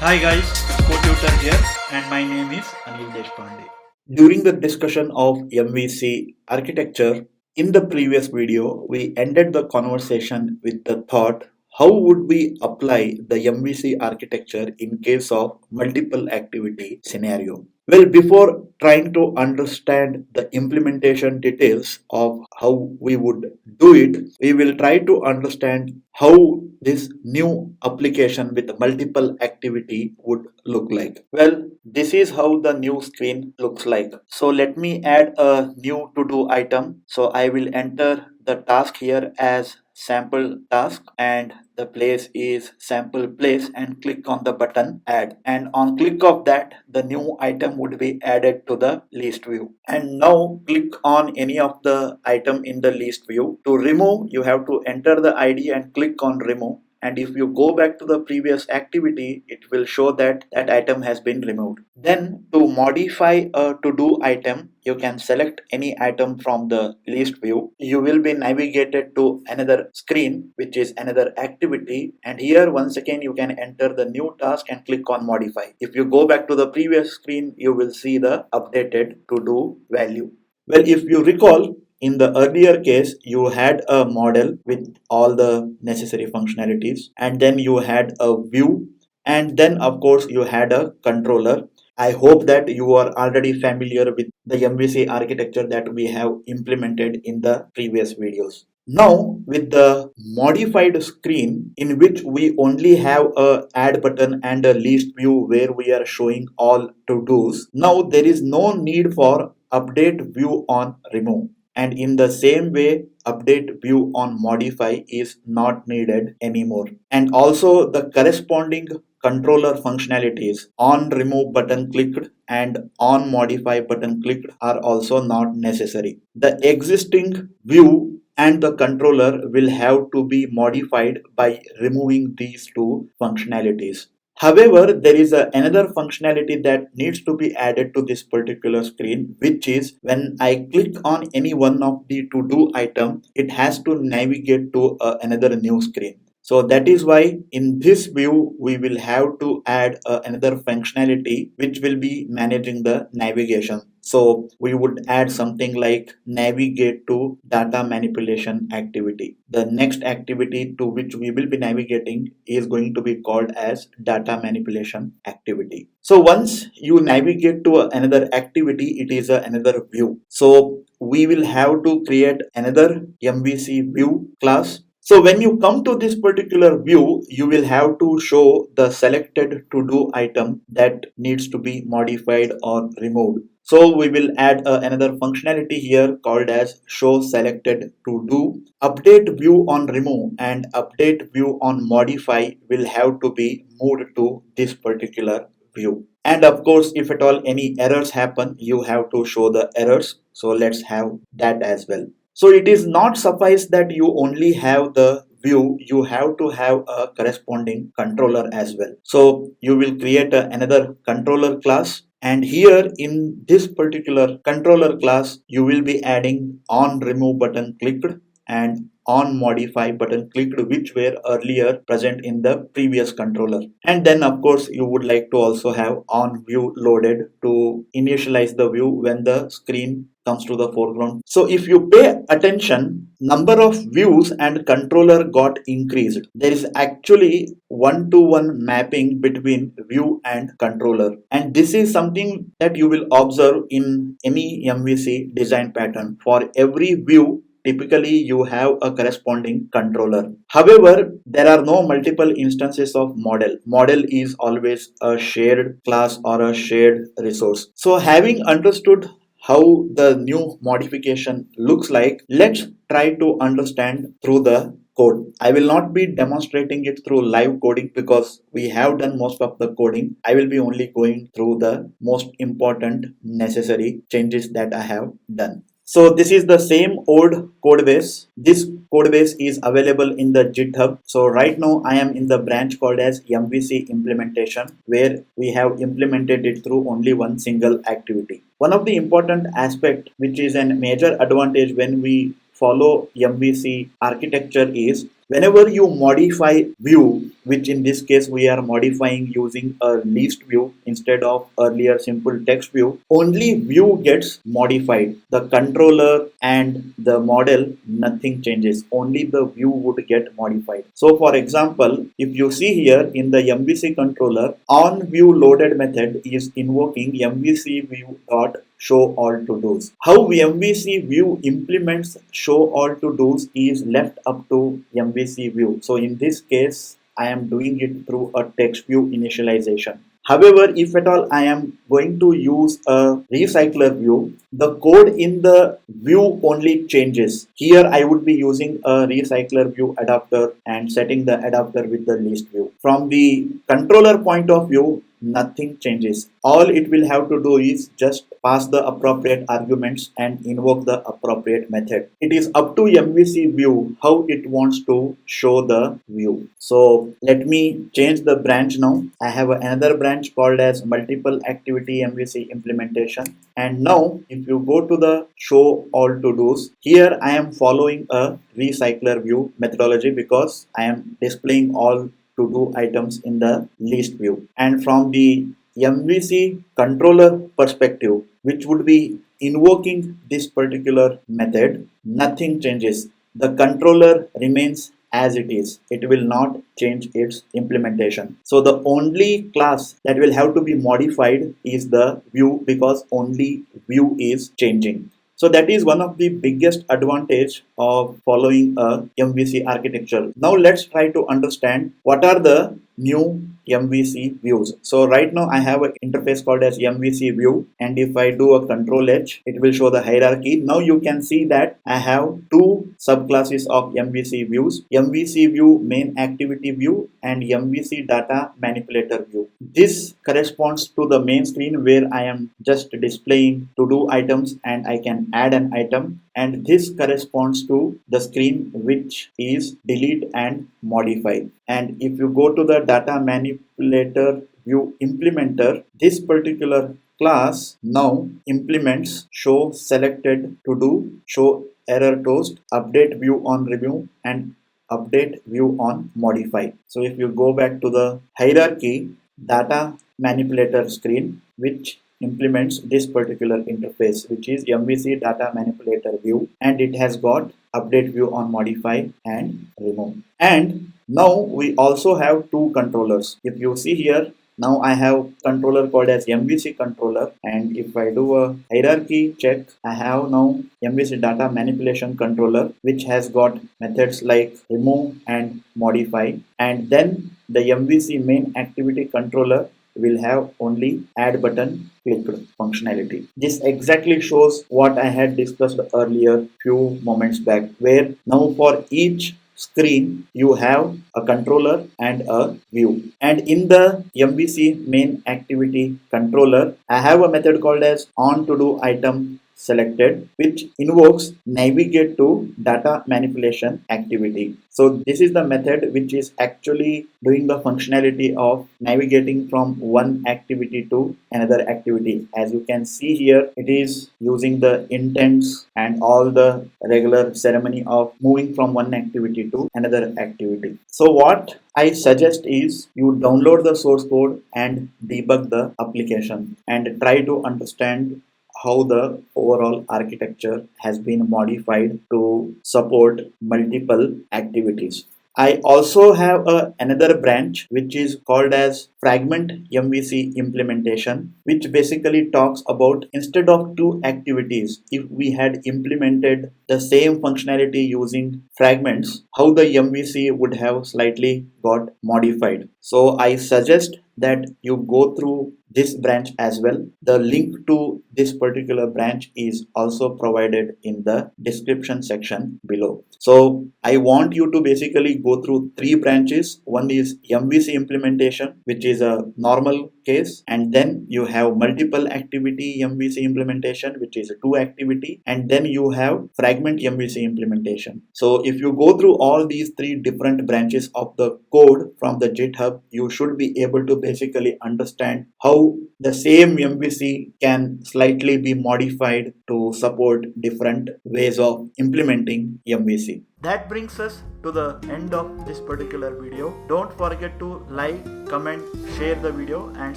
Hi guys, CodeTutor here and my name is Anil Deshpande. During the discussion of MVC architecture, in the previous video, we ended the conversation with the thought how would we apply the MVC architecture in case of multiple activity scenario. Well, before trying to understand the implementation details of how we would do it, we will try to understand how this new application with multiple activity would look like. Well, this is how the new screen looks like. So let me add a new to do item. So I will enter the task here as sample task and the place is sample place and click on the button add, and on click of that the new item would be added to the list view. And now click on any of the item in the list view. To remove, you have to enter the ID and click on remove, and if you go back to the previous activity it will show that that item has been removed. Then to modify a to do item, you can select any item from the list view. You will be navigated to another screen which is another activity, and here once again you can enter the new task and click on modify. If you go back to the previous screen you will see the updated to do value. Well, if you recall, in the earlier case, you had a model with all the necessary functionalities, and then you had a view, and then of course you had a controller. I hope that you are already familiar with the MVC architecture that we have implemented in the previous videos. Now, with the modified screen in which we only have a add button and a list view where we are showing all to-dos, now there is no need for update view on remove, and in the same way update view on modify is not needed anymore. And also the corresponding controller functionalities on remove button clicked and on modify button clicked are also not necessary. The existing view and the controller will have to be modified by removing these two functionalities. However, there is another functionality that needs to be added to this particular screen, which is when I click on any one of the to-do item, it has to navigate to another new screen. So that is why in this view, we will have to add another functionality which will be managing the navigation. So we would add something like navigate to data manipulation activity. The next activity to which we will be navigating is going to be called as data manipulation activity. So once you navigate to another activity, it is another view. So we will have to create another MVC view class. So when you come to this particular view, you will have to show the selected to-do item that needs to be modified or removed. So we will add another functionality here called as show selected to do. Update view on remove and update view on modify will have to be moved to this particular view. And of course, if at all any errors happen, you have to show the errors. So let's have that as well. So it is not suffice that you only have the view, you have to have a corresponding controller as well. So you will create another controller class, and here in this particular controller class you will be adding on remove button clicked and on modify button clicked, which were earlier present in the previous controller. And then of course you would like to also have on view loaded to initialize the view when the screen comes to the foreground. So if you pay attention, number of views and controller got increased. There is actually one-to-one mapping between view and controller, and this is something that you will observe in any MVC design pattern. For every view, typically you have a corresponding controller. However, there are no multiple instances of model. Model is always a shared class or a shared resource. So having understood how the new modification looks like, let's try to understand through the code. I will not be demonstrating it through live coding because we have done most of the coding. I will be only going through the most important necessary changes that I have done. So this is the same old code base. This code base is available in the GitHub. So right now I am in the branch called as MVC Implementation, where we have implemented it through only one single activity. One of the important aspect, which is a major advantage when we follow MVC architecture, is whenever you modify view, which in this case we are modifying using a list view instead of earlier simple text view, only view gets modified. The controller and the model, nothing changes. Only the view would get modified. So for example, if you see here in the MVC controller, on view loaded method is invoking MVC view dot show all to dos. How MVC view implements show all to dos is left up to MVC view. So in this case, I am doing it through a text view initialization. However, if at all I am going to use a recycler view, the code in the view only changes. Here I would be using a recycler view adapter and setting the adapter with the list view. From the controller point of view, nothing changes. All it will have to do is just pass the appropriate arguments and invoke the appropriate method. It is up to MVC view how it wants to show the view. So let me change the branch now. I have another branch called as multiple activity MVC implementation. And now if you go to the show all to dos, here I am following a recycler view methodology because I am displaying all to do items in the list view. And from the MVC controller perspective, which would be invoking this particular method, nothing changes. The controller remains as it is. It will not change its implementation. So the only class that will have to be modified is the view because only view is changing. So that is one of the biggest advantage of following a MVC architecture. Now let's try to understand what are the new MVC views. So right now I have an interface called as MVC view, and if I do a control H, it will show the hierarchy. Now you can see that I have two subclasses of MVC views: MVC view main activity view and MVC data manipulator view. This corresponds to the main screen where I am just displaying to do items and I can add an item, and this corresponds to the screen which is delete and modify. And if you go to the data manipulator view implementer, this particular class now implements show selected to do, show error toast, update view on review, and update view on modify. So if you go back to the hierarchy, data manipulator screen, which implements this particular interface, which is MVC data manipulator view, and it has got update view on modify and remove. And now we also have two controllers. If you see here, now I have controller called as MVC controller, and if I do a hierarchy check, I have now MVC data manipulation controller, which has got methods like remove and modify, and then the MVC main activity controller will have only add button clicked functionality. This exactly shows what I had discussed earlier few moments back, where now for each screen you have a controller and a view. And in the MVC main activity controller, I have a method called as on to do item selected, which invokes navigate to data manipulation activity. So this is the method which is actually doing the functionality of navigating from one activity to another activity. As you can see here, it is using the intents and all the regular ceremony of moving from one activity to another activity. So what I suggest is you download the source code and debug the application and try to understand how the overall architecture has been modified to support multiple activities. I also have another branch which is called as Fragment Mvc Implementation, which basically talks about instead of two activities, if we had implemented the same functionality using fragments, how the MVC would have slightly got modified. So I suggest that you go through this branch as well. The link to this particular branch is also provided in the description section below. So I want you to basically go through three branches. One is MVC implementation, which is a normal case, and then you have multiple activity MVC implementation, which is a two activity, and then you have fragment MVC implementation. So if you go through all these three different branches of the code from the GitHub, you should be able to basically understand how the same MVC can slightly be modified to support different ways of implementing MVC. That brings us to the end of this particular video. Don't forget to like, comment, share the video and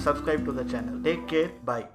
subscribe to the channel. Take care. Bye.